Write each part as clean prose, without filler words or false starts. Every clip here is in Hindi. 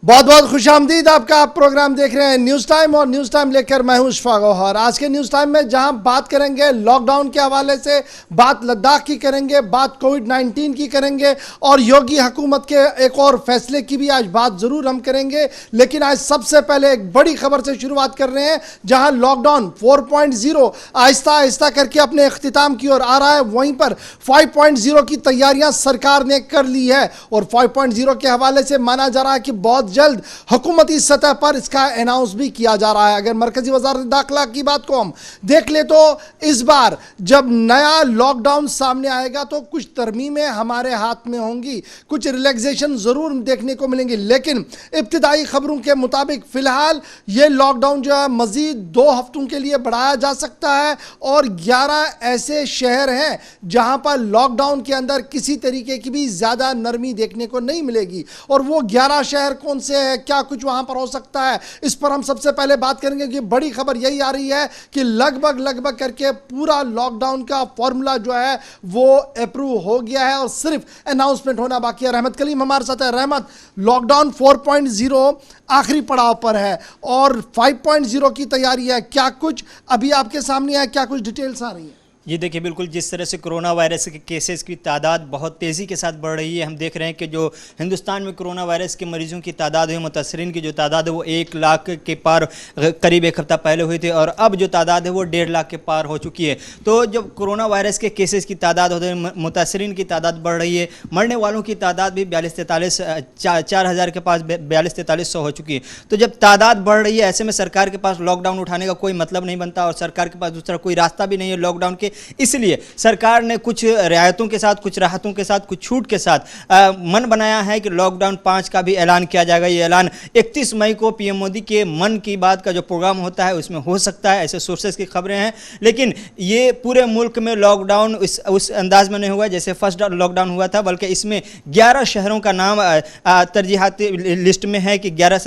बहुत बहुत खुशामदीद। आपका आप प्रोग्राम देख रहे हैं न्यूज़ टाइम और न्यूज़ टाइम लेकर मैं हूं इशफाक गौहर। आज के न्यूज़ टाइम में जहां बात करेंगे लॉकडाउन के हवाले से, बात लद्दाख की करेंगे, बात कोविड-19 की करेंगे और योगी हुकूमत के एक और फैसले की भी आज बात ज़रूर हम करेंगे। लेकिन आज सबसे पहले एक बड़ी खबर से शुरुआत कर रहे हैं, जहां लॉकडाउन 4.0 आहिस्ता आहिस्ता करके अपने अख्तिताम की ओर आ रहा है, वहीं पर 5.0 की तैयारियां सरकार ने कर ली है और 5.0 के हवाले से माना जा रहा है कि बहुत जल्द हुकूमती सतह पर इसका अनाउंस भी किया जा रहा है। अगर मरकजी वज़ारत दाखिला की बात को हम देख ले तो इस बार जब नया लॉकडाउन सामने आएगा तो कुछ तरमीमें हमारे हाथ में होंगी, कुछ रिलैक्सेशन ज़रूर देखने को मिलेंगी। लेकिन इब्तिदाई खबरों के मुताबिक फ़िलहाल ये लॉकडाउन जो है मज़ीद 2 हफ्तों के लिए बढ़ाया जा सकता है और 11 ऐसे शहर हैं जहां पर लॉकडाउन के अंदर किसी तरीके की भी ज़्यादा नरमी देखने को नहीं मिलेगी। और वो 11 शहर कौन से हैं, क्या कुछ वहां पर हो सकता है, इस पर हम सबसे पहले बात करेंगे। कि बड़ी खबर यही आ रही है कि लगभग करके पूरा लॉकडाउन का फॉर्मूला जो है वो अप्रूव हो गया है और सिर्फ अनाउंसमेंट होना बाकी है। रहमत कलीम हमारे साथ है। रहमत, लॉकडाउन 4.0 आखिरी पड़ाव पर है और 5.0 की तैयारी है, क्या कुछ अभी आपके सामने है, क्या कुछ डिटेल्स आ रही है? ये देखिए, बिल्कुल जिस तरह से कोरोना वायरस के केसेस की तादाद बहुत तेज़ी के साथ बढ़ रही है, हम देख रहे हैं कि जो हिंदुस्तान में कोरोना वायरस के मरीजों की तादाद है, मुतासरीन की जो तादाद है वो 1 लाख के पार करीब एक हफ्ता पहले हुई थी और अब जो तादाद है वो 1.5 लाख के पार हो चुकी है। तो जब कोरोना वायरस के केसेस की तादाद होते हैं, मुतासरीन की तादाद बढ़ रही है, मरने वालों की तादाद भी 4,000 के पास 42-4300 हो चुकी है। तो जब तादाद बढ़ रही है, ऐसे में सरकार के पास लॉकडाउन उठाने का कोई मतलब नहीं बनता और सरकार के पास दूसरा कोई रास्ता भी नहीं है लॉकडाउन के। इसलिए सरकार ने कुछ रियायतों के साथ, कुछ राहतों के साथ, कुछ छूट के साथ मन बनाया है कि लॉकडाउन 5 का भी ऐलान किया जाएगा। ये ऐलान 31 मई को पीएम मोदी के मन की बात का जो प्रोग्राम होता है उसमें हो सकता है, ऐसे सोर्सेस की खबरें हैं। लेकिन ये पूरे मुल्क में लॉकडाउन उस अंदाज में नहीं हुआ जैसे फर्स्ट लॉकडाउन हुआ था, बल्कि इसमें 11 शहरों का नाम तरजीहाती लिस्ट में है कि 11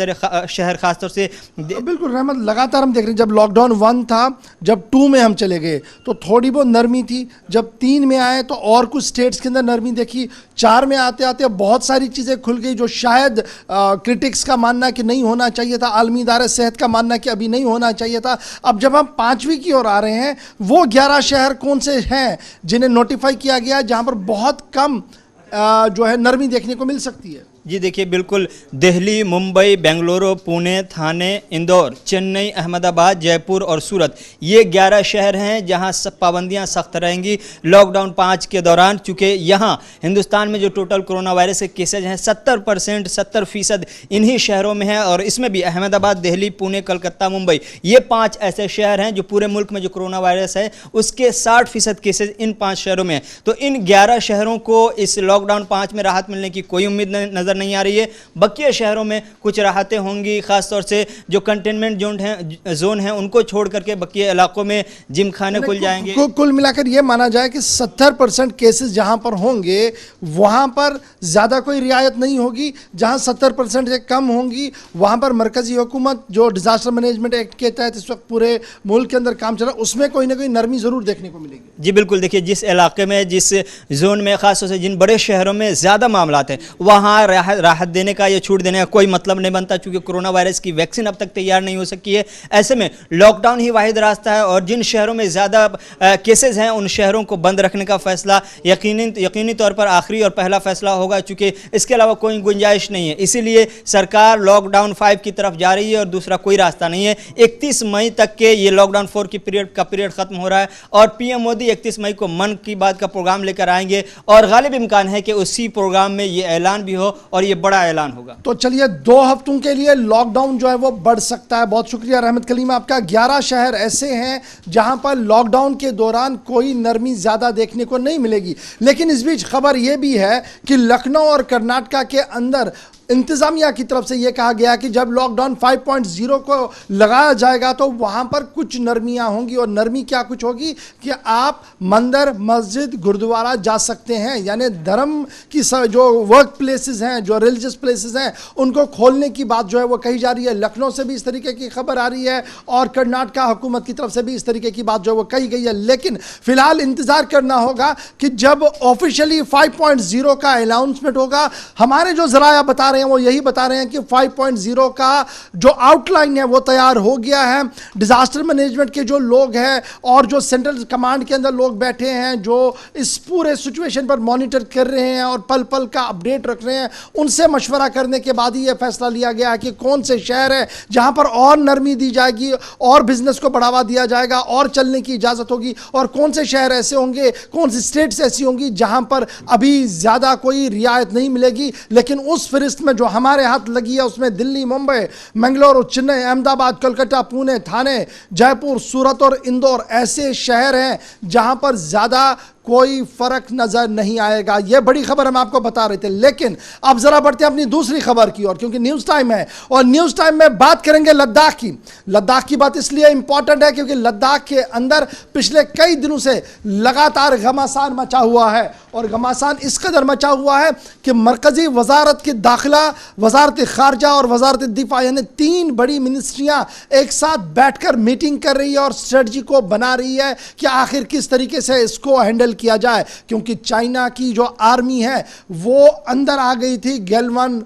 शहर खासतौर से। बिल्कुल रहमत, लगातार हम देख रहे हैं जब लॉकडाउन 1 था, जब 2 में हम चले गए तो थोड़ी बहुत नरमी थी, जब 3 में आए तो और कुछ स्टेट्स के अंदर नरमी देखी, 4 में आते आते बहुत सारी चीज़ें खुल गई जो शायद क्रिटिक्स का मानना कि नहीं होना चाहिए था, आलमी इदारे सेहत का मानना कि अभी नहीं होना चाहिए था। अब जब हम 5वीं की ओर आ रहे हैं, वो 11 शहर कौन से हैं जिन्हें नोटिफाई किया गया है जहाँ पर बहुत कम जो है नरमी देखने को मिल सकती है? जी देखिए, बिल्कुल दिल्ली, मुंबई, बेंगलुरु, पुणे, थाने, इंदौर, चेन्नई, अहमदाबाद, जयपुर और सूरत, ये 11 शहर हैं जहां सब पाबंदियां सख्त रहेंगी लॉकडाउन 5 के दौरान। चूँकि यहां हिंदुस्तान में जो टोटल कोरोना वायरस के केसेज हैं 70% इन्हीं शहरों में है और इसमें भी अहमदाबाद, दिल्ली, पुणे, कलकत्ता, मुंबई, ये 5 ऐसे शहर हैं जो पूरे मुल्क में जो कोरोना वायरस है उसके 60% केसेज इन 5 शहरों में है। तो इन 11 शहरों को इस लॉकडाउन 5 में राहत मिलने की कोई उम्मीद नजर नहीं आ रही है। बकिया शहरों में कुछ राहतें होंगी, खासतौर से जो कंटेनमेंट जोन है उनको छोड़ करके बकिया इलाकों में जिम खाने खुल जाएंगे। कुल मिलाकर यह माना जाए कि 70% केसेस जहां पर होंगे वहां पर ज्यादा कोई रियायत नहीं होगी, जहां 70% से कम होंगी वहां पर मरकजी हुकूमत जो डिजास्टर मैनेजमेंट एक्ट के तहत इस वक्त पूरे मुल्क के अंदर काम चल रहा है उसमें कोई ना कोई नरमी जरूर देखने को मिलेगी। जी बिल्कुल, देखिए जिस इलाके में, जिस जोन में, खासतौर से जिन बड़े शहरों में ज्यादा मामलात हैं वहां राहत देने का या छूट देने का कोई मतलब नहीं बनता, क्योंकि कोरोना वायरस की वैक्सीन अब तक तैयार नहीं हो सकी है। ऐसे में लॉकडाउन ही वाहिद रास्ता है और जिन शहरों में ज़्यादा केसेस हैं उन शहरों को बंद रखने का फैसला यकीनी तौर पर आखिरी और पहला फैसला होगा, क्योंकि इसके अलावा कोई गुंजाइश नहीं है। इसीलिए सरकार लॉकडाउन 5 की तरफ जा रही है और दूसरा कोई रास्ता नहीं है। 31 मई तक के ये लॉकडाउन 4 की पीरियड खत्म हो रहा है और पीएम मोदी 31 मई को मन की बात का प्रोग्राम लेकर आएंगे और गालिब इम्कान है कि उसी प्रोग्राम में ये ऐलान भी हो और ये बड़ा ऐलान होगा। तो चलिए 2 हफ्तों के लिए लॉकडाउन जो है वो बढ़ सकता है। बहुत शुक्रिया रहमत कलीम आपका। 11 शहर ऐसे हैं जहां पर लॉकडाउन के दौरान कोई नरमी ज्यादा देखने को नहीं मिलेगी। लेकिन इस बीच खबर यह भी है कि लखनऊ और कर्नाटका के अंदर इंतज़ामिया की तरफ से यह कहा गया कि जब लॉकडाउन 5.0 को लगाया जाएगा तो वहाँ पर कुछ नरमियाँ होंगी और नरमी क्या कुछ होगी कि आप मंदिर, मस्जिद, गुरुद्वारा जा सकते हैं, यानी धर्म की जो वर्क प्लेसेस हैं, जो रिलीजियस प्लेसेस हैं, उनको खोलने की बात जो है वो कही जा रही है। लखनऊ से भी इस तरीके की खबर आ रही है और कर्नाटका हुकूमत की तरफ से भी इस तरीके की बात जो है वो कही गई है। लेकिन फिलहाल इंतज़ार करना होगा कि जब ऑफिशियली 5.0 का अनाउंसमेंट होगा। हमारे जो ज़राया बता रहे हैं वो यही बता रहे हैं कि 5.0 का जो आउटलाइन है वो तैयार हो गया है। डिजास्टर मैनेजमेंट के जो लोग हैं और जो सेंट्रल कमांड के अंदर लोग बैठे हैं जो इस पूरे सिचुएशन पर मॉनिटर कर रहे हैं और पल पल का अपडेट रख रहे हैं, उनसे मशवरा करने के बाद ही यह फैसला लिया गया है कि कौन से शहर है जहां पर और नरमी दी जाएगी और बिजनेस को बढ़ावा दिया जाएगा और चलने की इजाजत होगी, और कौन से शहर ऐसे होंगे, कौन सी स्टेट्स ऐसी होंगी जहां पर अभी ज्यादा कोई रियायत नहीं मिलेगी। लेकिन उस फहरिस्त में जो हमारे हाथ लगी है उसमें दिल्ली, मुंबई, मंगलोर, चेन्नई, अहमदाबाद, कोलकाता, पुणे, थाने, जयपुर, सूरत और इंदौर ऐसे शहर हैं जहां पर ज्यादा कोई फर्क नजर नहीं आएगा। यह बड़ी खबर हम आपको बता रहे थे। लेकिन अब जरा बढ़ते हैं अपनी दूसरी खबर की ओर, क्योंकि न्यूज टाइम है और न्यूज टाइम में बात करेंगे लद्दाख की। लद्दाख की बात इसलिए इंपॉर्टेंट है क्योंकि लद्दाख के अंदर पिछले कई दिनों से लगातार घमासान मचा हुआ है, और घमासान इस कदर मचा हुआ है कि मरकजी वजारत की दाखिला, वजारत खारजा और वजारत दिफा यानी तीन बड़ी मिनिस्ट्रियां एक साथ बैठकर मीटिंग कर रही है और स्ट्रेटजी को बना रही है कि आखिर किस तरीके से इसको हैंडल किया जाए। क्योंकि चाइना की जो आर्मी है वो अंदर आ गई थी गैलवान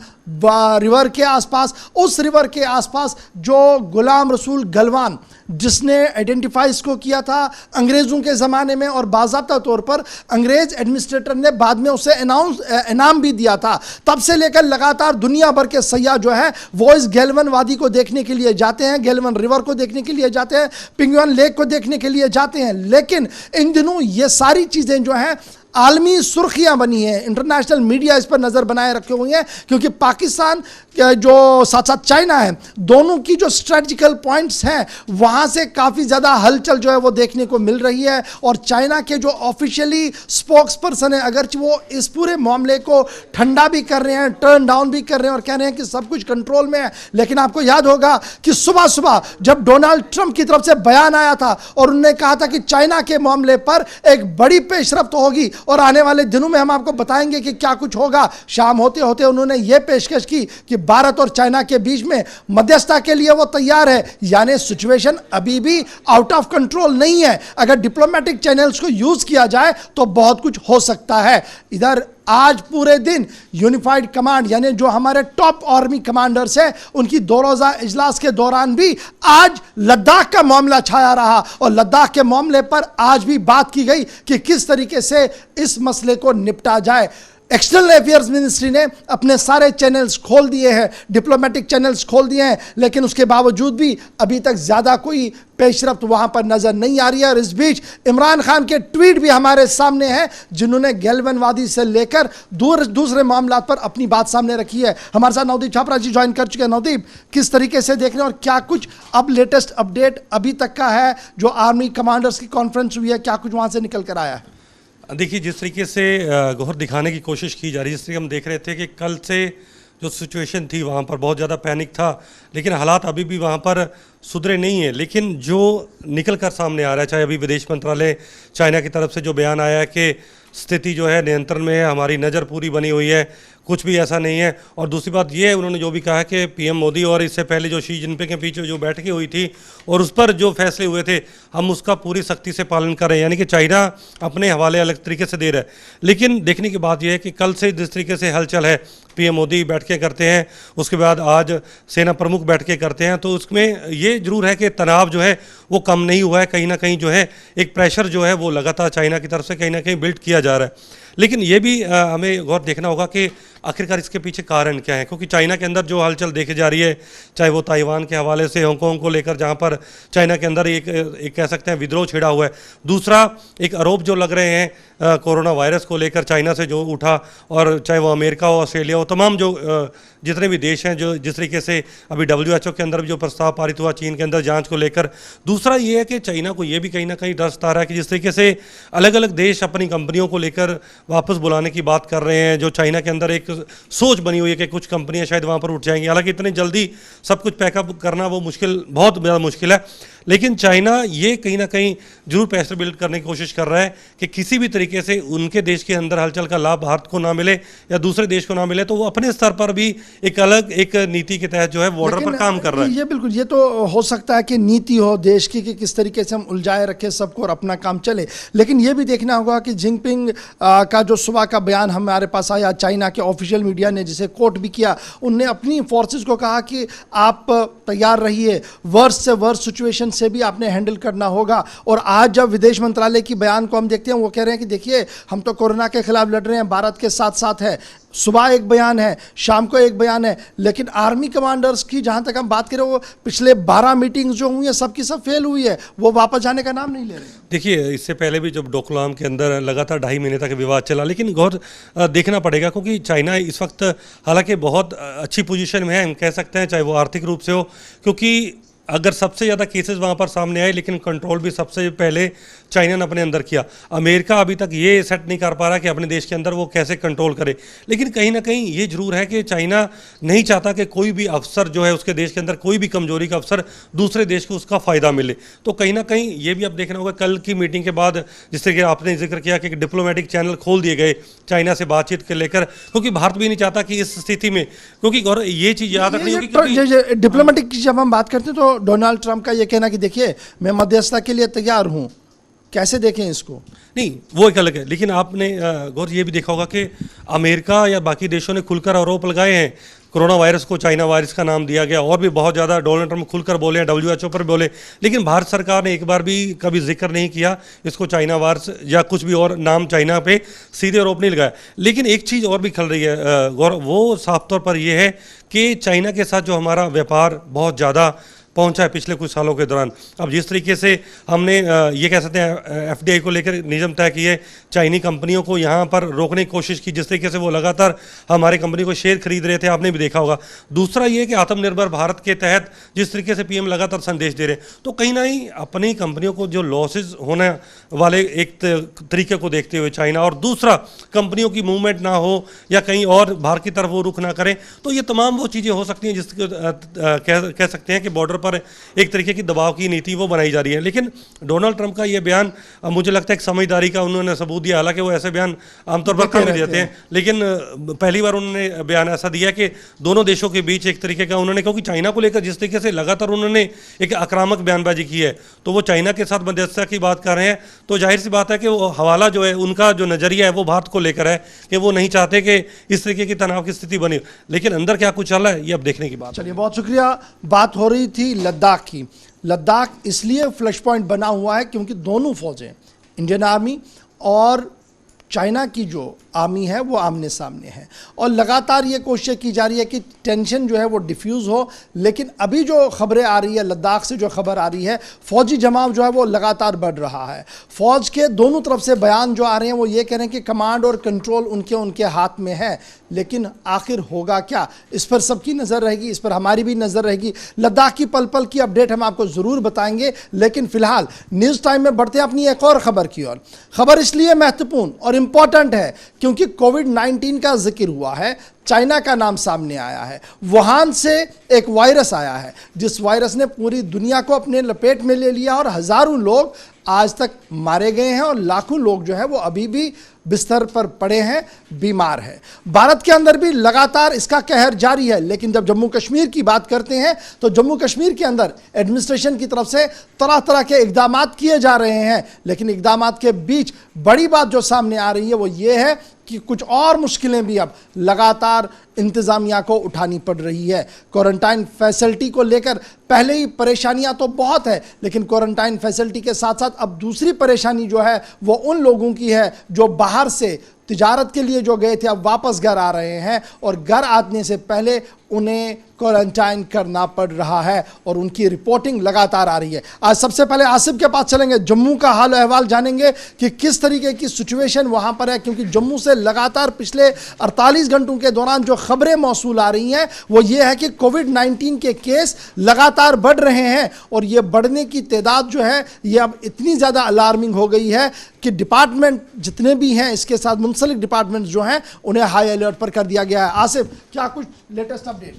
रिवर के आसपास। उस रिवर के आसपास जो गुलाम रसूल गलवान जिसने आइडेंटिफाई इसको किया था अंग्रेजों के ज़माने में, और बाज़ाब्ता तौर पर अंग्रेज एडमिनिस्ट्रेटर ने बाद में उसे इनाम भी दिया था, तब से लेकर लगातार दुनिया भर के सयाह जो है वो इस गैलवन वादी को देखने के लिए जाते हैं, गैलवन रिवर को देखने के लिए जाते हैं, पिंगुआन लेक को देखने के लिए जाते हैं। लेकिन इन दिनों ये सारी चीज़ें जो हैं आलमी सुर्खियां बनी है, इंटरनेशनल मीडिया इस पर नज़र बनाए रखे हुए हैं, क्योंकि पाकिस्तान जो साथ साथ चाइना है, दोनों की जो स्ट्रेटजिकल पॉइंट्स हैं वहां से काफ़ी ज़्यादा हलचल जो है वो देखने को मिल रही है। और चाइना के जो ऑफिशियली स्पोक्स पर्सन है, अगर वो इस पूरे मामले को ठंडा भी कर रहे हैं, टर्न डाउन भी कर रहे हैं और कह रहे हैं कि सब कुछ कंट्रोल में है, लेकिन आपको याद होगा कि सुबह सुबह जब डोनाल्ड ट्रंप की तरफ से बयान आया था और उन्होंने कहा था कि चाइना के मामले पर एक बड़ी पेशरफ्त होगी और आने वाले दिनों में हम आपको बताएंगे कि क्या कुछ होगा, शाम होते होते उन्होंने यह पेशकश की कि भारत और चाइना के बीच में मध्यस्थता के लिए वो तैयार है। यानी सिचुएशन अभी भी आउट ऑफ कंट्रोल नहीं है। अगर डिप्लोमेटिक चैनल्स को यूज किया जाए तो बहुत कुछ हो सकता है। इधर आज पूरे दिन यूनिफाइड कमांड यानी जो हमारे टॉप आर्मी कमांडर्स हैं उनकी 2 रोजा इजलास के दौरान भी आज लद्दाख का मामला छाया रहा, और लद्दाख के मामले पर आज भी बात की गई कि किस तरीके से इस मसले को निपटा जाए। एक्सटर्नल अफेयर्स मिनिस्ट्री ने अपने सारे चैनल्स खोल दिए हैं, डिप्लोमेटिक चैनल्स खोल दिए हैं, लेकिन उसके बावजूद भी अभी तक ज़्यादा कोई पेशरफ्त वहाँ पर नज़र नहीं आ रही है। और इस बीच इमरान खान के ट्वीट भी हमारे सामने हैं जिन्होंने गैलवन वादी से लेकर दूसरे मामला पर अपनी बात सामने रखी है। हमारे साथ नवदीप छापरा जी ज्वाइन कर चुके हैं। नवदीप, किस तरीके से देख रहे हैं और क्या कुछ अब लेटेस्ट अपडेट अभी तक का है? जो आर्मी कमांडर्स की कॉन्फ्रेंस हुई है, क्या कुछ वहाँ से निकल कर आया है? देखिए, जिस तरीके से गौर दिखाने की कोशिश की जा रही है, जिस तरीके हम देख रहे थे कि कल से जो सिचुएशन थी वहाँ पर बहुत ज़्यादा पैनिक था, लेकिन हालात अभी भी वहाँ पर सुधरे नहीं है। लेकिन जो निकल कर सामने आ रहा है, चाहे अभी विदेश मंत्रालय चाइना की तरफ से जो बयान आया है कि स्थिति जो है नियंत्रण में है, हमारी नज़र पूरी बनी हुई है, कुछ भी ऐसा नहीं है। और दूसरी बात ये है, उन्होंने जो भी कहा कि पीएम मोदी और इससे पहले जो शी जिनपिंग के पीछे जो बैठकें हुई थी और उस पर जो फैसले हुए थे, हम उसका पूरी सख्ती से पालन कर रहे हैं। यानी कि चाइना अपने हवाले अलग तरीके से दे रहा है। लेकिन देखने की बात यह है कि कल से जिस तरीके से हलचल है, पीएम मोदी बैठकें करते हैं, उसके बाद आज सेना प्रमुख बैठकें करते हैं, तो उसमें ये जरूर है कि तनाव जो है वो कम नहीं हुआ है। कहीं ना कहीं जो है एक प्रेशर जो है वो लगातार चाइना की तरफ से कहीं ना कहीं बिल्ड किया जा रहा है। लेकिन ये भी हमें गौर देखना होगा कि आखिरकार इसके पीछे कारण क्या है, क्योंकि चाइना के अंदर जो हलचल देखी जा रही है, चाहे वो ताइवान के हवाले से हांगकांग को लेकर, जहां पर चाइना के अंदर एक कह सकते हैं विद्रोह छिड़ा हुआ है। दूसरा एक आरोप जो लग रहे हैं कोरोना वायरस को लेकर चाइना से जो उठा, और चाहे वो अमेरिका हो, ऑस्ट्रेलिया हो, तमाम जो जितने भी देश हैं जो जिस तरीके से अभी WHO के अंदर भी जो प्रस्ताव पारित हुआ चीन के अंदर जांच को लेकर। दूसरा ये है कि चाइना को ये भी कहीं ना कहीं डर सता रहा है कि जिस तरीके से अलग अलग देश अपनी कंपनियों को लेकर वापस बुलाने की बात कर रहे हैं, जो चाइना के अंदर एक सोच बनी हुई है कि कुछ कंपनियां शायद वहाँ पर उठ जाएंगी। हालांकि इतनी जल्दी सब कुछ पैकअप करना वो मुश्किल, बहुत ज़्यादा मुश्किल है। लेकिन चाइना ये कहीं ना कहीं जरूर प्रेशर बिल्ड करने की कोशिश कर रहा है कि किसी भी तरीके से उनके देश के अंदर हलचल का लाभ भारत को ना मिले या दूसरे देश को ना मिले, तो वो अपने स्तर पर भी एक अलग एक नीति के तहत जो है बॉर्डर पर काम कर रहा है। ये बिल्कुल, ये तो हो सकता है कि नीति हो देश की कि किस तरीके से हम उलझाए रखें सबको और अपना काम चले। लेकिन ये भी देखना होगा कि जिनपिंग का जो सुबह का बयान हमारे पास आया चाइना के ऑफिशियल मीडिया ने, जिसे कोट भी किया, उनने अपनी फोर्सेस को कहा कि आप तैयार रहिए, वर्ष से वर्ष सिचुएशन से भी आपने हैंडल करना होगा। और आज जब विदेश मंत्रालय की बयान को हम देखते हैं, वो कह रहे हैं कि देखिए हम तो कोरोना के खिलाफ लड़ रहे हैं, भारत के साथ साथ है। सुबह एक बयान है, शाम को एक बयान है, लेकिन आर्मी कमांडर्स की जहां तक हम बात करें, वो पिछले 12 मीटिंग्स जो हुई हैं सबकी सब फेल हुई है, वो वापस जाने का नाम नहीं ले रहे। देखिए, इससे पहले भी जब डोकलाम के अंदर लगातार 2.5 महीने तक विवाद चला, लेकिन गौर देखना पड़ेगा क्योंकि चाइना इस वक्त हालांकि बहुत अच्छी पोजीशन में है, हम कह सकते हैं, चाहे वो आर्थिक रूप से हो, क्योंकि अगर सबसे ज़्यादा केसेस वहाँ पर सामने आए, लेकिन कंट्रोल भी सबसे पहले चाइना ने अपने अंदर किया। अमेरिका अभी तक ये सेट नहीं कर पा रहा कि अपने देश के अंदर वो कैसे कंट्रोल करे, लेकिन कहीं ना कहीं ये जरूर है कि चाइना नहीं चाहता कि कोई भी अफसर जो है उसके देश के अंदर, कोई भी कमजोरी का अफसर दूसरे देश को उसका फ़ायदा मिले। तो कहीं ना कहीं ये भी अब देखना होगा कल की मीटिंग के बाद, जिससे कि आपने जिक्र किया कि डिप्लोमेटिक चैनल खोल दिए गए चाइना से बातचीत के लेकर, क्योंकि भारत भी नहीं चाहता कि इस स्थिति में, क्योंकि गौरव ये चीज़ याद रखनी होगी, डिप्लोमेटिक की जब हम बात करते हैं तो डोनाल्ड ट्रंप का ये कहना कि देखिए मैं मध्यस्थता के लिए तैयार हूं, कैसे देखें इसको? नहीं, वो एक अलग है, लेकिन आपने गौर ये भी देखा होगा कि अमेरिका या बाकी देशों ने खुलकर आरोप लगाए हैं, कोरोना वायरस को चाइना वायरस का नाम दिया गया, और भी बहुत ज़्यादा डोनाल्ड ट्रंप खुलकर बोले हैं, WHO पर बोले, लेकिन भारत सरकार ने एक बार भी कभी जिक्र नहीं किया इसको चाइना वायरस या कुछ भी और नाम चाइना पे सीधे आरोप नहीं लगाया। लेकिन एक चीज़ और भी खल रही है गौर, वो साफ तौर पर यह है कि चाइना के साथ जो हमारा व्यापार बहुत ज़्यादा पहुंचा है पिछले कुछ सालों के दौरान, अब जिस तरीके से हमने ये कह सकते हैं FDI को लेकर नियम तय किए, चाइनी कंपनियों को यहाँ पर रोकने की कोशिश की, जिस तरीके से वो लगातार हमारे कंपनी को शेयर खरीद रहे थे, आपने भी देखा होगा। दूसरा ये कि आत्मनिर्भर भारत के तहत जिस तरीके से PM लगातार संदेश दे रहे हैं, तो कहीं ना कहीं अपनी कंपनियों को जो लॉसेज होने वाले एक तरीके को देखते हुए चाइना, और दूसरा कंपनियों की मूवमेंट ना हो या कहीं और बाहर की तरफ वो रुख ना करें, तो ये तमाम वो चीज़ें हो सकती हैं जिसको कह सकते हैं कि बॉर्डर पर एक तरीके की दबाव की नीति वो बनाई जा रही है। लेकिन डोनाल्ड ट्रंप का ये बयान मुझे लगता है एक समझदारी का उन्होंने सबूत दिया, हालांकि वो ऐसे बयान आमतौर पर कम ही देते हैं, लेकिन पहली बार उन्होंने बयान ऐसा दिया कि दोनों देशों के बीच एक तरीके का उन्होंने, क्योंकि चाइना को लेकर जिस तरीके से लगातार उन्होंने एक आक्रामक बयानबाजी की है, तो वो चाइना के साथ मध्यस्थता की बात कर रहे हैं, तो जाहिर सी बात है कि वो हवाला जो है उनका जो नजरिया है वो भारत को लेकर है कि वो नहीं चाहते कि इस तरीके की तनाव की स्थिति बनी, लेकिन अंदर क्या कुछ चल रहा है ये अब देखने की बात। चलिए, बहुत शुक्रिया। बात हो रही थी लद्दाख की। लद्दाख इसलिए फ्लैश पॉइंट बना हुआ है क्योंकि दोनों फौजें, इंडियन आर्मी और चाइना की जो आर्मी है वो आमने सामने है, और लगातार ये कोशिश की जा रही है कि टेंशन जो है वो डिफ्यूज़ हो। लेकिन अभी जो खबरें आ रही है, लद्दाख से जो खबर आ रही है, फौजी जमाव जो है वो लगातार बढ़ रहा है। फौज के दोनों तरफ से बयान जो आ रहे हैं वो ये कह रहे हैं कि कमांड और कंट्रोल उनके हाथ में है, लेकिन आखिर होगा क्या, इस पर सबकी नज़र रहेगी, इस पर हमारी भी नज़र रहेगी। लद्दाख की पल पल की अपडेट हम आपको ज़रूर बताएंगे, लेकिन फिलहाल न्यूज़ टाइम में बढ़ते हैं अपनी एक और खबर की ओर। खबर इसलिए महत्वपूर्ण और इम्पॉर्टेंट है क्योंकि कोविड-19 का जिक्र हुआ है, चाइना का नाम सामने आया है, वुहान से एक वायरस आया है जिस वायरस ने पूरी दुनिया को अपने लपेट में ले लिया, और हज़ारों लोग आज तक मारे गए हैं और लाखों लोग जो है वो अभी भी बिस्तर पर पड़े हैं, बीमार हैं। भारत के अंदर भी लगातार इसका कहर जारी है, लेकिन जब जम्मू कश्मीर की बात करते हैं तो जम्मू कश्मीर के अंदर एडमिनिस्ट्रेशन की तरफ से तरह तरह के इकदाम किए जा रहे हैं, लेकिन इकदाम के बीच बड़ी बात जो सामने आ रही है वो ये है कि कुछ और मुश्किलें भी अब लगातार इंतज़ामिया को उठानी पड़ रही है। क्वारंटाइन फैसिलिटी को लेकर पहले ही परेशानियां तो बहुत है, लेकिन क्वारंटाइन फैसिलिटी के साथ साथ अब दूसरी परेशानी जो है वो उन लोगों की है जो बाहर से तिजारत के लिए जो गए थे अब वापस घर आ रहे हैं, और घर आने से पहले उन्हें क्वारंटाइन करना पड़ रहा है, और उनकी रिपोर्टिंग लगातार आ रही है। आज सबसे पहले आसिफ के पास चलेंगे, जम्मू का हाल अहवाल जानेंगे कि किस तरीके की सिचुएशन वहां पर है, क्योंकि जम्मू से लगातार पिछले 48 घंटों के दौरान जो खबरें मौसूल आ रही हैं वो ये है कि कोविड-19 के केस लगातार बढ़ रहे हैं, और ये बढ़ने की तादाद जो है ये अब इतनी ज़्यादा अलार्मिंग हो गई है कि डिपार्टमेंट जितने भी हैं, इसके साथ मुंसलिक डिपार्टमेंट जो हैं, उन्हें हाई अलर्ट पर कर दिया गया है। आसिफ, क्या कुछ लेटेस्ट अपडेट?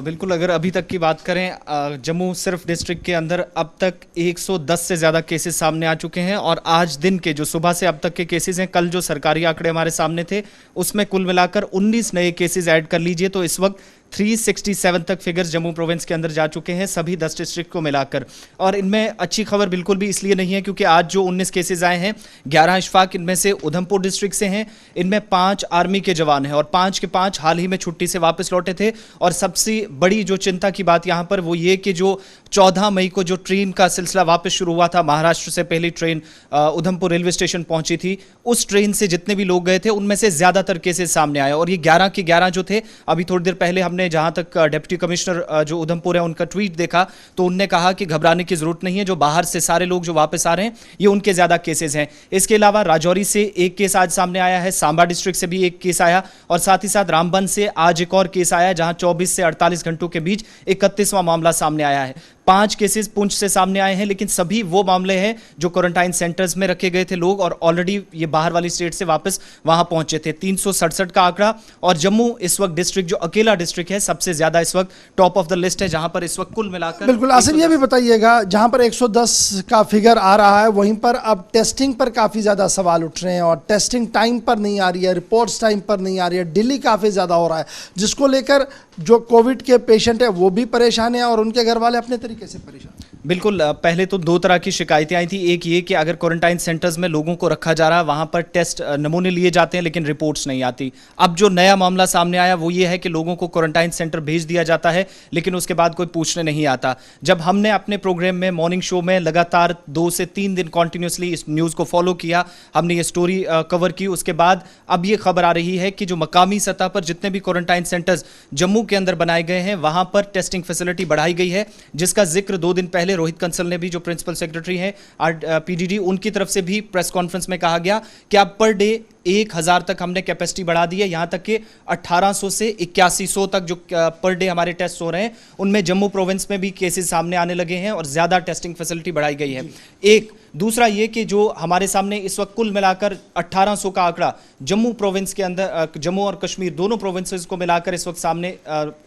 बिल्कुल, अगर अभी तक की बात करें, जम्मू सिर्फ डिस्ट्रिक्ट के अंदर अब तक 110 से ज़्यादा केसेस सामने आ चुके हैं, और आज दिन के जो सुबह से अब तक के केसेस हैं, कल जो सरकारी आंकड़े हमारे सामने थे उसमें कुल मिलाकर 19 नए केसेस ऐड कर लीजिए तो इस वक्त 367 तक फिगर्स जम्मू प्रोविंस के अंदर जा चुके हैं, सभी 10 डिस्ट्रिक्ट को मिलाकर। और इनमें अच्छी खबर बिल्कुल भी इसलिए नहीं है क्योंकि आज जो 19 केसेस आए हैं, 11 इशफाक इनमें से उधमपुर डिस्ट्रिक्ट से हैं, इनमें 5 आर्मी के जवान हैं और 5 के 5 हाल ही में छुट्टी से वापस लौटे थे। और सबसे बड़ी जो चिंता की बात यहाँ पर वो ये कि जो 14 मई को जो ट्रेन का सिलसिला वापस शुरू हुआ था, महाराष्ट्र से पहली ट्रेन उधमपुर रेलवे स्टेशन पहुंची थी, उस ट्रेन से जितने भी लोग गए थे उनमें से ज्यादातर केसेस सामने आए। और ये 11 के 11 जो थे, अभी थोड़ी देर पहले हमने जहां तक डिप्टी कमिश्नर जो उधमपुर है उनका ट्वीट देखा तो उनने कहा कि घबराने की जरूरत नहीं है, जो बाहर से सारे लोग जो वापस आ रहे हैं ये उनके ज्यादा केसेस हैं। इसके अलावा राजौरी से एक केस आज सामने आया है, सांबा डिस्ट्रिक्ट से भी एक केस आया और साथ ही साथ रामबन से आज एक और केस आया जहां 24 से 48 घंटों के बीच 31वां मामला सामने आया है। 5 केसेस पुंछ से सामने आए हैं, लेकिन सभी वो मामले हैं जो क्वारंटाइन सेंटर्स में रखे गए थे लोग और ऑलरेडी ये बाहर वाली स्टेट से वापस वहां पहुंचे थे। 367 का आंकड़ा। और जम्मू इस वक्त डिस्ट्रिक्ट जो अकेला डिस्ट्रिक्ट है सबसे ज्यादा इस वक्त टॉप ऑफ द लिस्ट है, जहां पर इस वक्त कुल मिलाकर बिल्कुल। आसिफ ये भी बताइएगा, जहां पर 110 का फिगर आ रहा है वहीं पर अब टेस्टिंग पर काफ़ी ज़्यादा सवाल उठ रहे हैं और टेस्टिंग टाइम पर नहीं आ रही है, रिपोर्ट्स टाइम पर नहीं आ रही है, डिले काफ़ी ज़्यादा हो रहा है, जिसको लेकर जो कोविड के पेशेंट है वो भी परेशान है और उनके घर वाले अपने तरीके से परेशान। बिल्कुल। पहले तो 2 तरह की शिकायतें आई थी। एक ये कि अगर क्वारंटाइन सेंटर्स में लोगों को रखा जा रहा है, वहां पर टेस्ट नमूने लिए जाते हैं लेकिन रिपोर्ट्स नहीं आती। अब जो नया मामला सामने आया वो ये है कि लोगों को क्वारंटाइन सेंटर भेज दिया जाता है लेकिन उसके बाद कोई पूछने नहीं आता। जब हमने अपने प्रोग्राम में मॉर्निंग शो में लगातार 2 से 3 दिन कॉन्टिन्यूसली इस न्यूज़ को फॉलो किया, हमने ये स्टोरी कवर की, उसके बाद अब ये खबर आ रही है कि जो मकामी सतह पर जितने भी क्वारंटाइन सेंटर्स जम्मू के अंदर बनाए गए हैं वहां पर टेस्टिंग फैसिलिटी बढ़ाई गई है, जिसका जिक्र 2 दिन पहले रोहित कंसल ने भी, जो प्रिंसिपल सेक्रेटरी हैं पीडीडी, उनकी तरफ से भी प्रेस कॉन्फ्रेंस में कहा गया कि अब पर डे 1000 तक हमने कैपेसिटी बढ़ा दी है। यहां तक कि 1800 से 8100 तक जो पर डे हमारे टेस्ट हो रहे हैं उनमें जम्मू प्रोविंस में भी केसेस सामने आने लगे हैं और ज्यादा टेस्टिंग फैसिलिटी बढ़ाई गई है। एक दूसरा ये कि जो हमारे सामने इस वक्त कुल मिलाकर 1800 का आंकड़ा जम्मू प्रोविंस के अंदर, जम्मू और कश्मीर दोनों प्रोविंसेस को मिलाकर इस वक्त सामने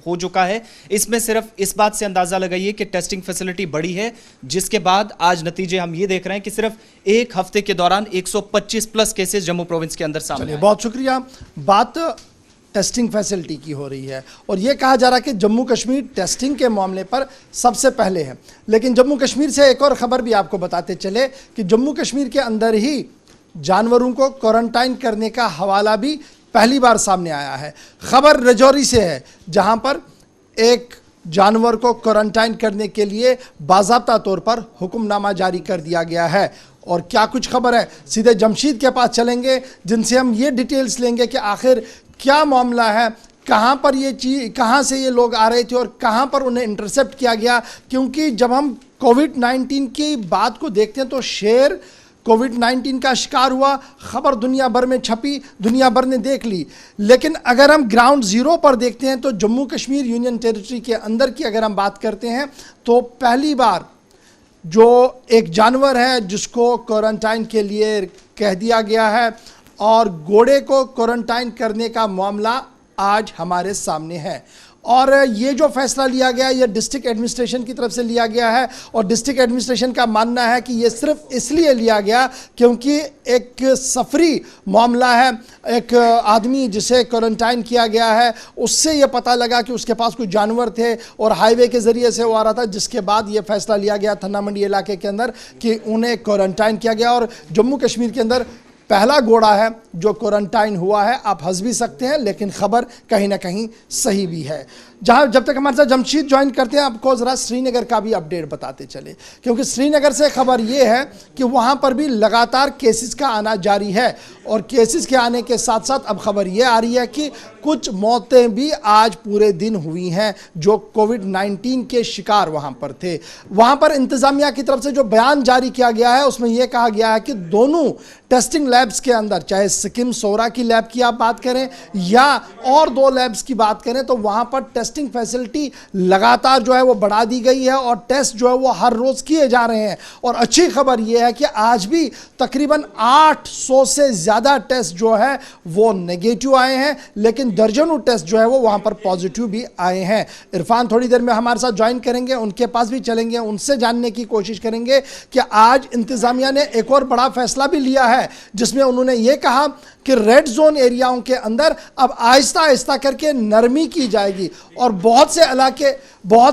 हो चुका है। इसमें सिर्फ इस बात से अंदाजा लगाइए कि टेस्टिंग फैसिलिटी बढ़ी है, जिसके बाद आज नतीजे हम ये देख रहे हैं कि सिर्फ एक हफ्ते के दौरान 125 प्लस केसेस जम्मू प्रोविंस के अंदर सामने। बहुत शुक्रिया। बात टेस्टिंग फैसिलिटी की हो रही है और ये कहा जा रहा है कि जम्मू कश्मीर टेस्टिंग के मामले पर सबसे पहले है, लेकिन जम्मू कश्मीर से एक और ख़बर भी आपको बताते चले कि जम्मू कश्मीर के अंदर ही जानवरों को क्वारंटाइन करने का हवाला भी पहली बार सामने आया है। खबर राजौरी से है जहां पर एक जानवर को क्वारंटाइन करने के लिए बाज़ाब्ता तौर पर हुक्मनामा जारी कर दिया गया है। और क्या कुछ खबर है, सीधे जमशीद के पास चलेंगे जिनसे हम ये डिटेल्स लेंगे कि आखिर क्या मामला है, कहाँ पर ये चीज़, कहाँ से ये लोग आ रहे थे और कहाँ पर उन्हें इंटरसेप्ट किया गया। क्योंकि जब हम कोविड-19 की बात को देखते हैं तो शेर कोविड-19 का शिकार हुआ, खबर दुनिया भर में छपी, दुनिया भर ने देख ली। लेकिन अगर हम ग्राउंड ज़ीरो पर देखते हैं तो जम्मू कश्मीर यूनियन टेरिटरी के अंदर की अगर हम बात करते हैं तो पहली बार जो एक जानवर है जिसको क्वारंटाइन के लिए कह दिया गया है और घोड़े को क्वारंटाइन करने का मामला आज हमारे सामने है। और ये जो फैसला लिया गया ये डिस्ट्रिक्ट एडमिनिस्ट्रेशन की तरफ से लिया गया है और डिस्ट्रिक्ट एडमिनिस्ट्रेशन का मानना है कि ये सिर्फ इसलिए लिया गया क्योंकि एक सफरी मामला है। एक आदमी जिसे क्वारंटाइन किया गया है उससे ये पता लगा कि उसके पास कुछ जानवर थे और हाईवे के ज़रिए से वो आ रहा था, जिसके बाद ये फैसला लिया गया थन्ना मंडी इलाके के अंदर कि उन्हें क्वारंटाइन किया गया। और जम्मू कश्मीर के अंदर पहला घोड़ा है जो क्वारंटाइन हुआ है। आप हंस भी सकते हैं लेकिन खबर कहीं ना कहीं सही भी है। जहां जब तक हमारे साथ जमशीद ज्वाइन करते हैं आपको ज़रा श्रीनगर का भी अपडेट बताते चले, क्योंकि श्रीनगर से खबर ये है कि वहां पर भी लगातार केसेस का आना जारी है और केसेस के आने के साथ साथ अब खबर ये आ रही है कि कुछ मौतें भी आज पूरे दिन हुई हैं जो कोविड-19 के शिकार वहां पर थे। वहां पर इंतज़ामिया की तरफ से जो बयान जारी किया गया है उसमें यह कहा गया है कि दोनों टेस्टिंग लैब्स के अंदर, चाहे सिक्किम सोरा की लैब की आप बात करें या और 2 लैब्स की बात करें, तो वहां पर टेस्टिंग फैसिलिटी लगातार जो है वो बढ़ा दी गई है और टेस्ट जो है वो हर रोज़ किए जा रहे हैं। और अच्छी खबर यह है कि आज भी तकरीबन 800 से ज़्यादा टेस्ट जो है वो नेगेटिव आए हैं, लेकिन दर्जनों टेस्ट जो है वो वहां पर पॉजिटिव भी आए हैं। इरफान थोड़ी देर में हमारे साथ ज्वाइन करेंगे, उनके पास भी चलेंगे, उनसे जानने की कोशिश करेंगे कि आज इंतज़ामिया ने एक और बड़ा फैसला भी लिया है जिसमें उन्होंने ये कहा कि रेड जोन एरियाओं के अंदर अब आहिस्ता आहिस्ता करके नरमी की जाएगी और बहुत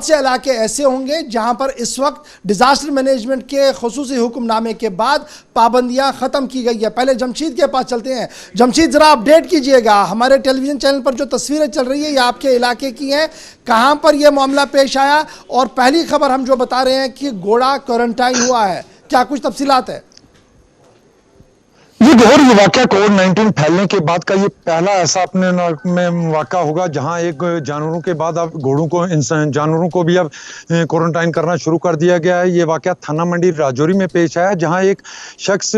से इलाके ऐसे होंगे जहां पर इस वक्त डिजास्टर मैनेजमेंट के खुसूसी हुक्मनामे के बाद पाबंदियां खत्म की गई है। पहले जमशीद के पास चलते हैं। जमशीद, जरा अपडेट कीजिएगा, हमारे टेलीविजन चैनल पर जो तस्वीरें चल रही है ये आपके इलाके की हैं, कहां पर यह मामला पेश आया और पहली खबर हम जो बता रहे हैं कि घोड़ा क्वारंटाइन हुआ है, क्या कुछ तफसीलात है? ये गौर ये वाकया कोविड-19 फैलने के बाद का ये पहला ऐसा अपने में वाकया होगा जहां एक जानवरों के बाद अब घोड़ों को जानवरों को भी अब क्वारंटाइन करना शुरू कर दिया गया है। ये वाकया थाना मंडी राजौरी में पेश आया जहां एक शख्स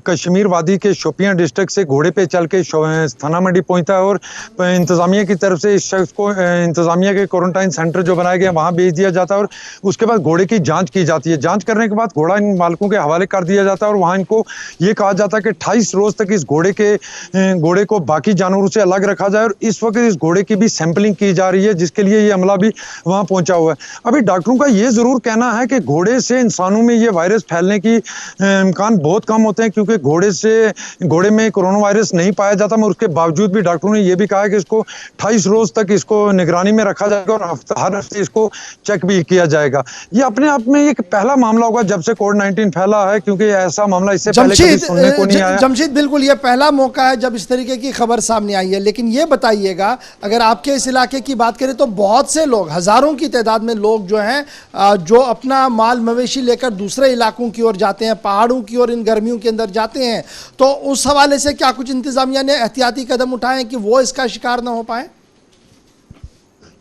कश्मीर वादी के शोपियां डिस्ट्रिक्ट से घोड़े पे चल के थाना मंडी पहुंचता है और इंतजामिया की तरफ से इस शख्स को इंतजामिया के क्वारंटाइन सेंटर जो बनाया गया वहां भेज दिया जाता है और उसके बाद घोड़े की जाँच की जाती है। जाँच करने के बाद घोड़ा इन मालिकों के हवाले कर दिया जाता है और वहाँ इनको ये कहा जाता है कि 28 रोज तक इस घोड़े को बाकी जानवरों से अलग रखा जाए और इस वक्त इस घोड़े की भी सैंपलिंग की जा रही है जिसके लिए ये अमला भी वहां पहुंचा हुआ है। अभी डॉक्टरों का ये जरूर कहना है कि घोड़े से इंसानों में ये वायरस फैलने की इम्कान बहुत कम होते हैं क्योंकि घोड़े में कोरोना वायरस नहीं पाया जाता, मगर उसके बावजूद भी डॉक्टरों ने यह भी कहा है कि इसको 28 रोज तक इसको निगरानी में रखा जाएगा और हर हफ्ते इसको चेक भी किया जाएगा। ये अपने आप में एक पहला मामला होगा जब से कोविड-19 फैला है क्योंकि ऐसा मामला इससे पहले कभी सुनने को नहीं आया। जमशीद, बिल्कुल ये पहला मौका है जब इस तरीके की खबर सामने आई है, लेकिन ये बताइएगा अगर आपके इस इलाके की बात करें तो बहुत से लोग, हजारों की तादाद में लोग जो हैं जो अपना माल मवेशी लेकर दूसरे इलाकों की ओर जाते हैं, पहाड़ों की ओर इन गर्मियों के अंदर जाते हैं, तो उस हवाले से क्या कुछ इंतजामिया ने एहतियाती कदम उठाए कि वो इसका शिकार ना हो पाए?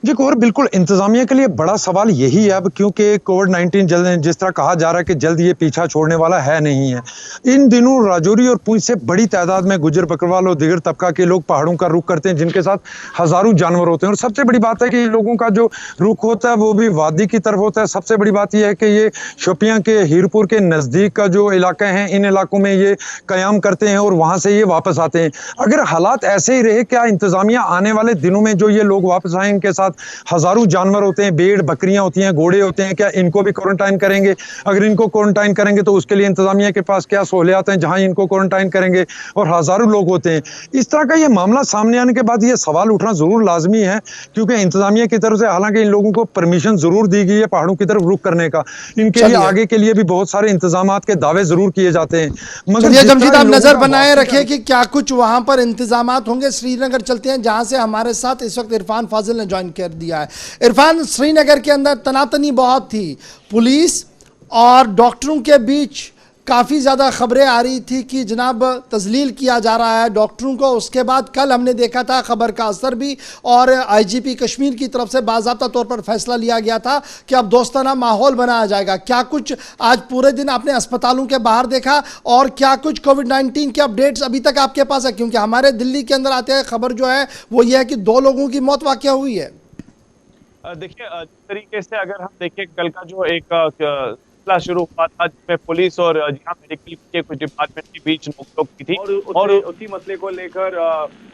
जी और बिल्कुल इंतजामिया के लिए बड़ा सवाल यही है अब क्योंकि कोविड-19 जल्द जिस तरह कहा जा रहा है कि जल्द ये पीछा छोड़ने वाला है नहीं है। इन दिनों राजौरी और पुंछ से बड़ी तादाद में गुजर बकरवाल और दिगर तबका के लोग पहाड़ों का रुख करते हैं जिनके साथ हजारों जानवर होते हैं और सबसे बड़ी बात है कि लोगों का जो रुख होता है वो भी वादी की तरफ होता है। सबसे बड़ी बात यह है कि ये शोपियां के हीरपुर के नज़दीक का जो इलाके हैं इन इलाकों में ये कयाम करते हैं और वहाँ से ये वापस आते हैं। अगर हालात ऐसे ही रहे, क्या इंतजामिया आने वाले दिनों में जो ये लोग वापस आए इनके साथ हजारों जानवर होते हैं, भेड़ बकरियां होती हैं, घोड़े होते हैं, क्या इनको भी क्वारंटाइन करेंगे? अगर इनको क्वारंटाइन करेंगे तो उसके लिए इंतजामिया के पास क्या सहूलियात हैं जहां इनको क्वारंटाइन करेंगे और हजारों लोग होते हैं। इस तरह का ये मामला सामने आने के बाद ये सवाल उठना जरूर लाजमी है क्योंकि इंतजामिया की तरफ से हालांकि इन लोगों को परमिशन जरूर दी गई है पहाड़ों की तरफ रुख करने का, इनके लिए आगे के लिए भी बहुत सारे इंतजाम के दावे जरूर किए जाते हैं। मगर जमशीद आप नजर बनाए रखें कि क्या कुछ वहां पर इंतजाम होंगे। श्रीनगर चलते हैं जहां से हमारे साथ इस वक्त इरफान फाजिल ने ज्वाइन कर दिया है। इरफान, श्रीनगर के अंदर तनातनी बहुत थी, पुलिस और डॉक्टरों के बीच काफ़ी ज़्यादा खबरें आ रही थी कि जनाब तजलील किया जा रहा है डॉक्टरों को। उसके बाद कल हमने देखा था खबर का असर भी और आईजीपी कश्मीर की तरफ से बाज़ाब्ता तौर पर फैसला लिया गया था कि अब दोस्ताना माहौल बनाया जाएगा। क्या कुछ आज पूरे दिन आपने अस्पतालों के बाहर देखा और क्या कुछ कोविड-19 के अपडेट्स अभी तक आपके पास है? क्योंकि हमारे दिल्ली के अंदर आते हैं खबर जो है वो ये है कि 2 लोगों की मौत वाक़या हुई है। देखिए जिस तरीके से अगर हम देखें कल का जो एक सिलसिला शुरू हुआ था जिसमें पुलिस और मेडिकल के कुछ डिपार्टमेंट के बीच नोकझोंक की थी और उसी मसले को लेकर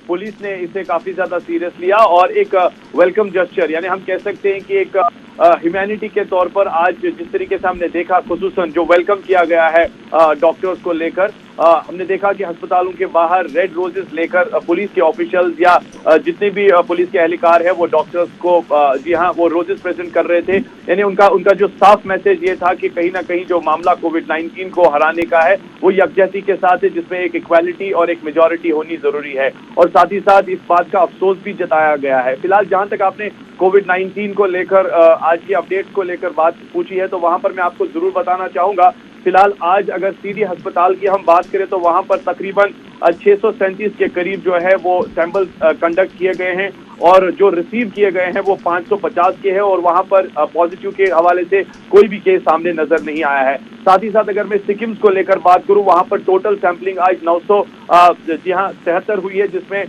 पुलिस ने इसे काफी ज्यादा सीरियस लिया और एक वेलकम जेस्चर यानी हम कह सकते हैं कि एक ह्यूमैनिटी के तौर पर आज जिस तरीके से हमने देखा खुसूसन जो वेलकम किया गया है डॉक्टर्स को लेकर, हमने देखा कि अस्पतालों के बाहर रेड रोजेस लेकर पुलिस के ऑफिशियल्स या जितने भी पुलिस के एहलकार हैं वो डॉक्टर्स को जी हाँ वो रोजेस प्रेजेंट कर रहे थे। यानी उनका जो साफ मैसेज ये था कि कहीं ना कहीं जो मामला कोविड-19 को हराने का है वो यकजहती के साथ है जिसमें एक इक्वालिटी और एक मेजॉरिटी होनी जरूरी है और साथ ही साथ इस बात का अफसोस भी जताया गया है। फिलहाल जहां तक आपने कोविड-19 को लेकर आज की अपडेट्स को लेकर बात पूछी है तो वहां पर मैं आपको जरूर बताना चाहूंगा। फिलहाल आज अगर सीधी अस्पताल की हम बात करें तो वहां पर तकरीबन 637 के करीब जो है वो सैंपल कंडक्ट किए गए हैं और जो रिसीव किए गए हैं वो 550 के हैं और वहां पर पॉजिटिव के हवाले से कोई भी केस सामने नजर नहीं आया है। साथ ही साथ अगर मैं सिक्किम को लेकर बात करूं वहां पर टोटल सैंपलिंग आज 973 हुई है जिसमें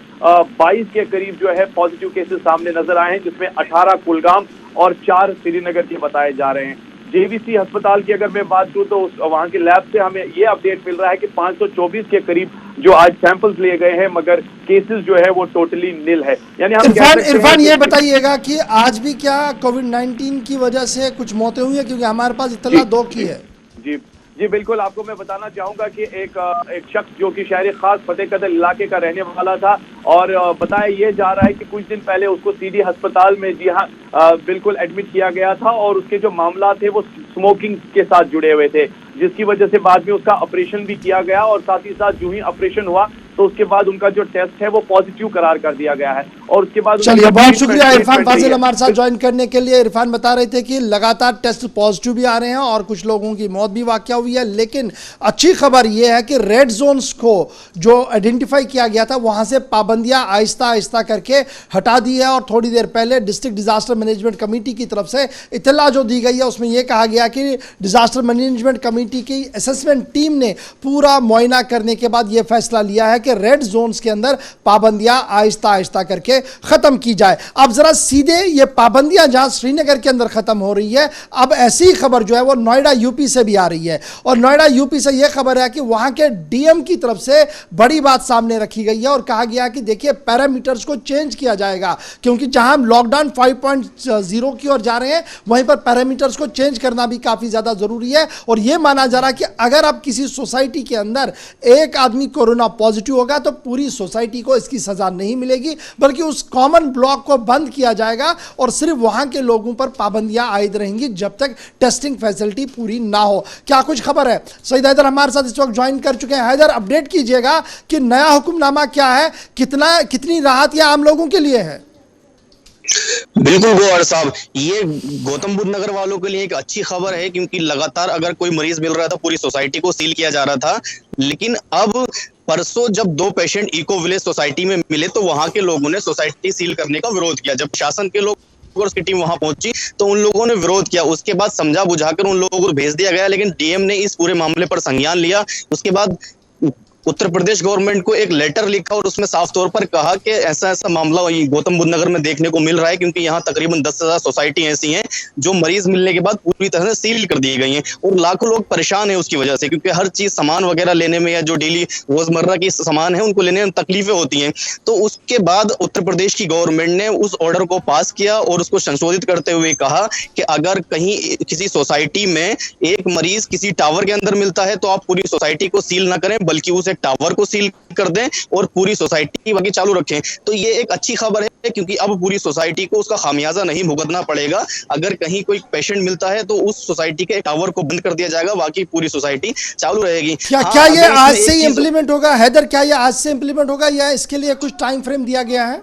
22 के करीब जो है पॉजिटिव केसेस सामने नजर आए हैं जिसमें 18 कुलगाम और 4 श्रीनगर के बताए जा रहे हैं। जेवीसी अस्पताल की अगर मैं बात करूं तो वहां के लैब से हमें ये अपडेट मिल रहा है कि 524 के करीब जो आज सैंपल्स लिए गए हैं मगर केसेस जो है वो टोटली निल है। यानी हम इरफान ये बताइएगा कि आज भी क्या कोविड-19 की वजह से कुछ मौतें हुई है क्योंकि हमारे पास इत्तला 2 की है। जी जी बिल्कुल, आपको मैं बताना चाहूंगा कि एक शख्स जो कि शहरी खास फतेह कदर इलाके का रहने वाला था और बताया ये जा रहा है कि कुछ दिन पहले उसको सीडी अस्पताल में जी हाँ बिल्कुल एडमिट किया गया था और उसके जो मामला थे वो स्मोकिंग के साथ जुड़े हुए थे, जिसकी वजह से बाद में उसका ऑपरेशन भी किया गया और साथ ही साथ जो ही ऑपरेशन हुआ तो उसके बाद उनका जो टेस्ट है वो पॉजिटिव करार कर दिया गया है और उसके बाद चलिए बहुत शुक्रिया इरफान फाजिल हमारे साथ ज्वाइन करने के लिए। इरफान बता रहे थे कि लगातार टेस्ट पॉजिटिव भी आ रहे हैं और कुछ लोगों की मौत भी वाकया हुई है, लेकिन अच्छी खबर यह है कि रेड जोन्स को जो आइडेंटिफाई किया गया था वहां से पाबंदियां आहिस्ता आहिस्ता करके हटा दी है और थोड़ी देर पहले डिस्ट्रिक्ट डिजास्टर मैनेजमेंट कमेटी की तरफ से इत्तला जो दी गई है उसमें यह कहा गया कि डिजास्टर मैनेजमेंट कमेटी की असेसमेंट टीम ने पूरा मुआयना करने के बाद यह फैसला लिया है कि रेड जोन्स के अंदर पाबंदियां आहिस्ता आहिस्ता करके खत्म की जाए। अब जरा सीधे ये पाबंदियां जहां श्रीनगर के अंदर खत्म हो रही है, अब ऐसी खबर जो है वो नोएडा यूपी से भी आ रही है और नोएडा यूपी से यह खबर है कि वहां के डीएम की तरफ से बड़ी बात सामने रखी गई है और कहा गया कि देखिए पैरामीटर्स को चेंज किया जाएगा, क्योंकि जहां हम लॉकडाउन 5.0 की ओर जा रहे हैं वहीं पर पैरामीटर्स को चेंज करना भी काफी ज्यादा जरूरी है और यह माना जा रहा है कि अगर अब किसी सोसाइटी के अंदर एक आदमी कोरोना पॉजिटिव होगा तो पूरी सोसाइटी को इसकी सजा नहीं मिलेगी, बल्कि उस कॉमन ब्लॉक को बंद किया जाएगा और सिर्फ वहां के लोगों पर पाबंदियां आयद रहेंगी जब तक टेस्टिंग फैसिलिटी पूरी ना हो। क्या कुछ खबर है? सईद हैदर हमारे साथ इस वक्त ज्वाइन कर चुके हैं। हैदर, अपडेट कीजिएगा कि नया हुक्मनामा क्या है, कितनी राहत या आम लोगों के लिए है? बिल्कुल गौहर साहब, ये गौतम बुद्ध नगर वालों के लिए एक अच्छी खबर है क्योंकि लगातार अगर कोई मरीज मिल रहा था पूरी सोसाइटी को सील किया जा रहा था, लेकिन अब परसों जब 2 पेशेंट इको विलेज सोसाइटी में मिले तो वहां के लोगों ने सोसाइटी सील करने का विरोध किया। जब शासन के लोग और उसकी टीम वहां पहुंची तो उन लोगों ने विरोध किया, उसके बाद समझा बुझाकर उन लोगों को भेज दिया गया, लेकिन डीएम ने इस पूरे मामले पर संज्ञान लिया। उसके बाद उत्तर प्रदेश गवर्नमेंट को एक लेटर लिखा और उसमें साफ तौर पर कहा कि ऐसा ऐसा मामला गौतम बुद्ध नगर में देखने को मिल रहा है क्योंकि यहाँ तकरीबन 10,000 सोसाइटी ऐसी हैं जो मरीज मिलने के बाद पूरी तरह से सील कर दी गई हैं और लाखों लोग परेशान हैं उसकी वजह से, क्योंकि हर चीज सामान वगैरह लेने में या जो डेली रोजमर्रा की सामान है उनको लेने में तकलीफें होती हैं। तो उसके बाद उत्तर प्रदेश की गवर्नमेंट ने उस ऑर्डर को पास किया और उसको संशोधित करते हुए कहा कि अगर कहीं किसी सोसाइटी में एक मरीज किसी टावर के अंदर मिलता है तो आप पूरी सोसाइटी को सील ना करें बल्कि उसे टावर को सील कर दें और पूरी सोसाइटी बाकी चालू रखें। तो ये एक अच्छी खबर है क्योंकि अब पूरी सोसाइटी को उसका खामियाजा नहीं भुगतना पड़ेगा। अगर कहीं कोई पेशेंट मिलता है तो उस सोसाइटी के टावर को बंद कर दिया जाएगा, बाकी पूरी सोसाइटी चालू रहेगी। क्या ये आज से ही इंप्लीमेंट होगा? हैदर, क्या ये आज से इंप्लीमेंट होगा या इसके लिए कुछ टाइम फ्रेम दिया गया है?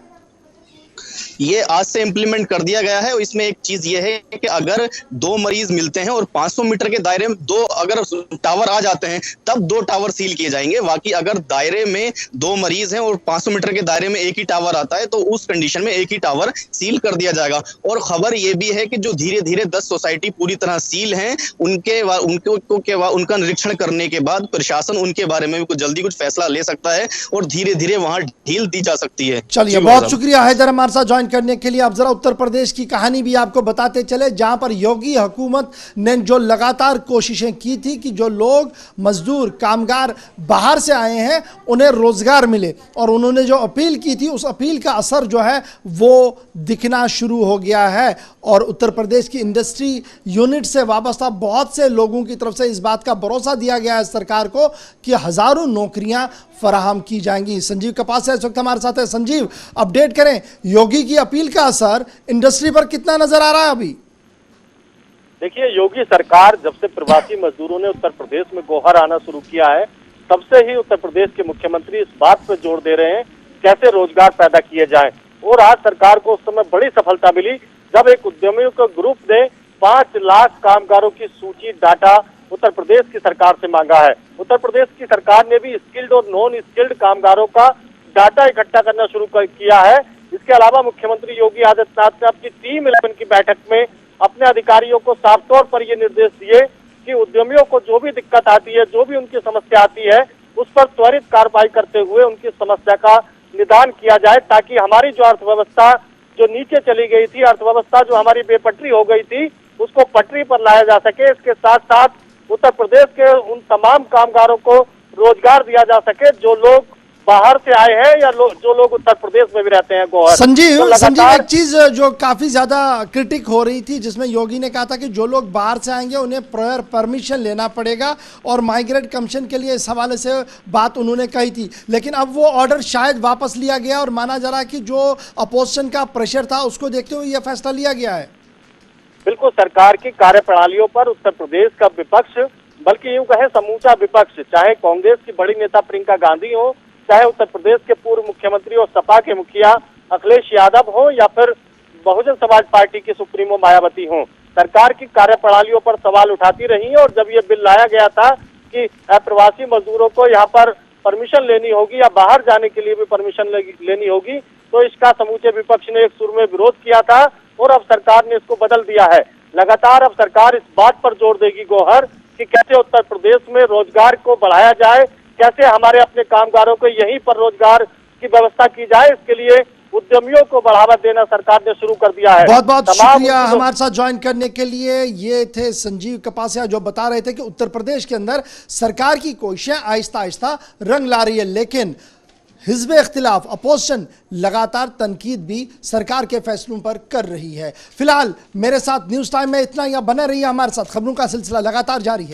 ये आज से इंप्लीमेंट कर दिया गया है। इसमें एक चीज ये है कि अगर 2 मरीज मिलते हैं और 500 मीटर के दायरे में 2 अगर टावर आ जाते हैं तब 2 टावर सील किए जाएंगे। बाकी अगर दायरे में 2 मरीज हैं और 500 मीटर के दायरे में एक ही टावर आता है तो उस कंडीशन में एक ही टावर सील कर दिया जाएगा। और खबर ये भी है कि जो धीरे धीरे 10 सोसाइटी पूरी तरह सील हैं उनका निरीक्षण करने के बाद प्रशासन उनके बारे में भी कुछ जल्दी कुछ फैसला ले सकता है और धीरे धीरे वहां ढील दी जा सकती है। चलिए बहुत शुक्रिया हैदर हमारे साथ ज्वाइन करने के लिए। अब जरा उत्तर प्रदेश की कहानी भी आपको बताते चले, जहां पर योगी हुकूमत ने जो लगातार कोशिशें की थी कि जो लोग मजदूर कामगार बाहर से आए हैं उन्हें रोजगार मिले और उन्होंने जो अपील की थी उस अपील का असर जो है वो दिखना शुरू हो गया है और उत्तर प्रदेश की इंडस्ट्री यूनिट से वाबस्ता बहुत से लोगों की तरफ से इस बात का भरोसा दिया गया है सरकार को कि हजारों नौकरियां फराहम की जाएंगी। संजीव कपासिया इस वक्त हमारे साथ है। संजीव, अपडेट करें, योगी की अपील का असर इंडस्ट्री पर कितना नजर आ रहा है अभी? देखिए, योगी सरकार जब से प्रवासी मजदूरों ने उत्तर प्रदेश में गोहर आना शुरू किया है तब से ही उत्तर प्रदेश के मुख्यमंत्री इस बात पर जोर दे रहे हैं कैसे रोजगार पैदा किए जाए और आज सरकार को उस समय बड़ी सफलता मिली जब एक उद्यमियों के ग्रुप ने 5 लाख कामगारों की सूची डाटा उत्तर प्रदेश की सरकार से मांगा है। उत्तर प्रदेश की सरकार ने भी स्किल्ड और नॉन स्किल्ड कामगारों का डाटा इकट्ठा करना शुरू किया है। इसके अलावा मुख्यमंत्री योगी आदित्यनाथ ने अपनी टीम 11 की बैठक में अपने अधिकारियों को साफ तौर पर ये निर्देश दिए कि उद्यमियों को जो भी दिक्कत आती है, जो भी उनकी समस्या आती है, उस पर त्वरित कार्रवाई करते हुए उनकी समस्या का निदान किया जाए ताकि हमारी जो अर्थव्यवस्था जो नीचे चली गई थी, अर्थव्यवस्था जो हमारी बेपटरी हो गई थी, उसको पटरी पर लाया जा सके। इसके साथ साथ उत्तर प्रदेश के उन तमाम कामगारों को रोजगार दिया जा सके जो लोग बाहर से आए हैं या जो लोग उत्तर प्रदेश में भी रहते हैं गौहर। संजीव तो संजीव, लगातार एक चीज जो काफी ज्यादा क्रिटिक हो रही थी, जिसमें योगी ने कहा था कि जो लोग बाहर से आएंगे उन्हें प्रायर परमिशन लेना पड़ेगा, और माइग्रेट कमीशन के लिए इस हवाले से बात उन्होंने कही थी। लेकिन अब वो ऑर्डर शायद वापस लिया गया और माना जा रहा है कि जो अपोजिशन का प्रेशर था उसको देखते हुए यह फैसला लिया गया है। बिल्कुल, सरकार की कार्यप्रणालियों पर उत्तर प्रदेश का विपक्ष, बल्कि यूं कहें समूचा विपक्ष, चाहे कांग्रेस की बड़ी नेता प्रियंका गांधी हो, चाहे उत्तर प्रदेश के पूर्व मुख्यमंत्री और सपा के मुखिया अखिलेश यादव हो, या फिर बहुजन समाज पार्टी की सुप्रीमो मायावती हो, सरकार की कार्यप्रणालियों पर सवाल उठाती रही। और जब ये बिल लाया गया था कि अप्रवासी मजदूरों को यहाँ पर परमिशन लेनी होगी या बाहर जाने के लिए भी परमिशन लेनी होगी, तो इसका समूचे विपक्ष ने एक सुर में विरोध किया था, और अब सरकार ने इसको बदल दिया है। लगातार अब सरकार इस बात पर जोर देगी गौहर कि कैसे उत्तर प्रदेश में रोजगार को बढ़ाया जाए, कैसे हमारे अपने कामगारों को यहीं पर रोजगार की व्यवस्था की जाए। इसके लिए उद्यमियों को बढ़ावा देना सरकार ने शुरू कर दिया है। बहुत बहुत शुक्रिया हमारे साथ ज्वाइन करने के लिए। ये थे संजीव कपासिया, जो बता रहे थे कि उत्तर प्रदेश के अंदर सरकार की कोशिशें आहिस्ता आहिस्ता रंग ला रही है, लेकिन हिज़्ब इख्तिलाफ अपोजिशन लगातार तनकीद भी सरकार के फैसलों पर कर रही है। फिलहाल मेरे साथ न्यूज़ टाइम में इतना ही, बने रहिए हमारे साथ, खबरों का सिलसिला लगातार जारी है।